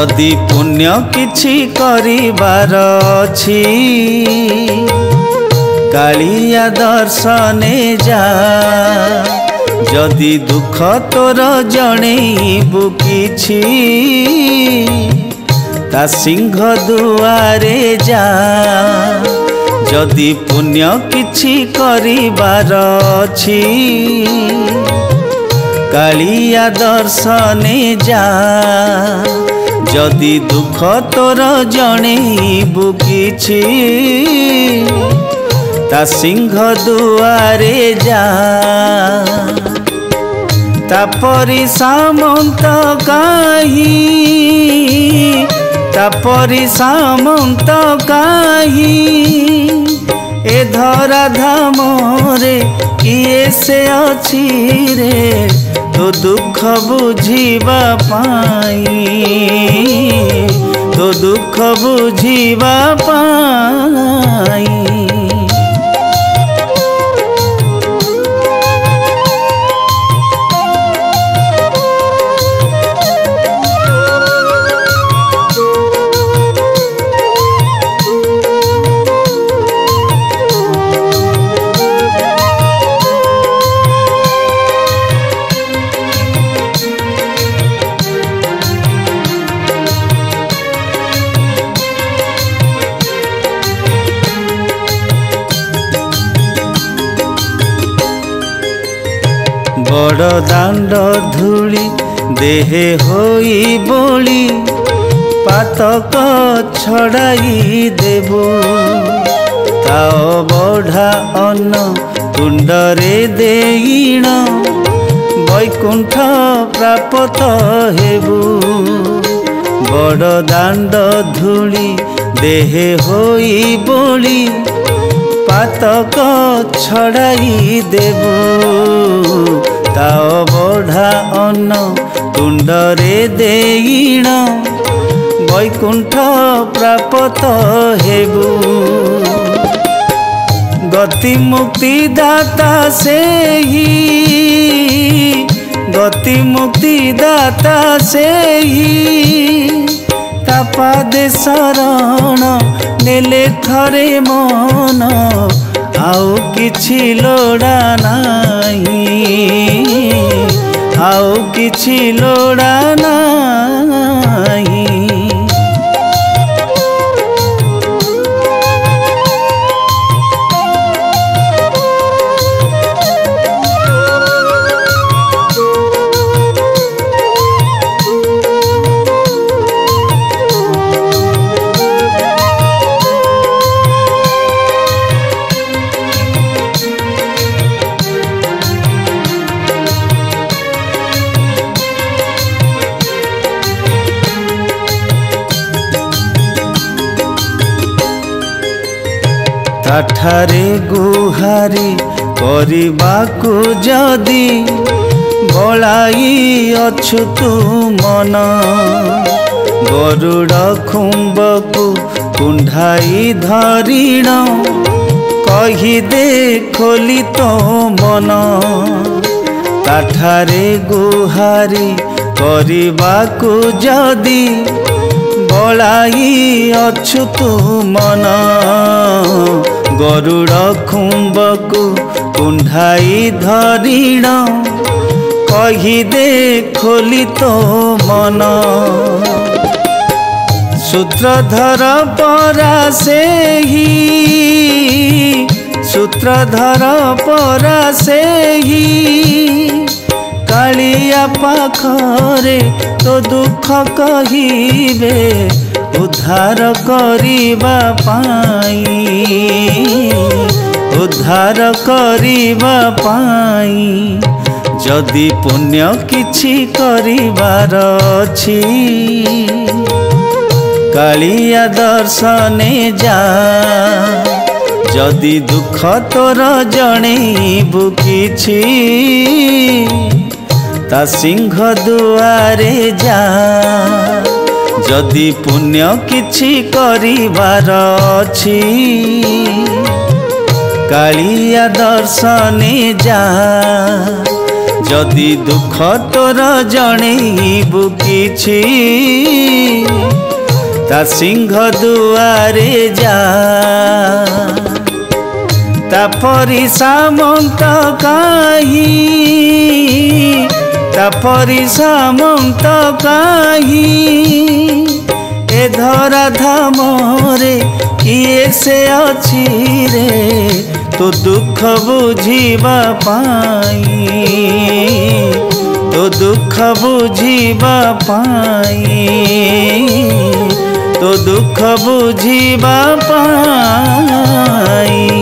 जदि पुण्य किछि करिबार अछि कालिया दर्शने जा। जदि दुख तोर जणैबु किछि ता सिंह दुआरे जा। जदि पुण्य किछि करिबार अछि कालिया दर्शने जा। जदि दुख तोर जणैबु किछि ता सिंह दुआरे जा। तापरि सामंत काहि तापरि सामंत काहि ए धरा धाम रे किए से अछि रे तो दुख बुझिबा पाई तो दुख बुझिबा पाई। बड़ दांड धूली देहे होई बोली पातक छड़ाई देबो। ताओ बढ़ा अन्न कुंडरे देईण वैकुंठ प्राप्त हेबु। बड़ दांड धूली देहे होई बोली पातक छड़ाई देबो। ताओ बढ़ा अन्न कुंडरे देईण वैकुंठ प्राप्त हेबु। गति मुक्ति दाता से ही गति मुक्ति दाता से ही तापादे शरण नेले थरे मन आउ किछि लोड़ा नाही आउ किछि लोड़ा नाही। ताठारे गुहारी करिबाकु जदि बलाई अछु तू मन। गरुड़ खुंबकु कुंढाई धरिण कही दे खोली तो मन। ताठारे गुहारी करिबाकु जदि बलाई अछु तू मन। गरुड़ खुंबकु कुंढाई धरिण कही दे खोली तो मन। सूत्रधर परा से ही सूत्रधर परा से ही कालिया पाखरे तो दुख कहिबे उद्धार करिबा पाई उद्धार करिबा पाई। जदि पुण्य किछि करिबार अछि कालिया दर्शने जा। जदि दुख तोर जणैबु किछि ता सिंह दुआरे जा। जदि पुण्य किछि करिबार अछि कालिया दर्शने जा। जदि दुख तोर जणेबु किछि ता सिंह दुआरे जा तापरि सामंत काहि तापरि सामंत काहि ए धरा धामरे किए से अछि रे तो दुख बुझिबा पाई तो दुख बुझिबा पाई तो दुख बुझिबा पाई।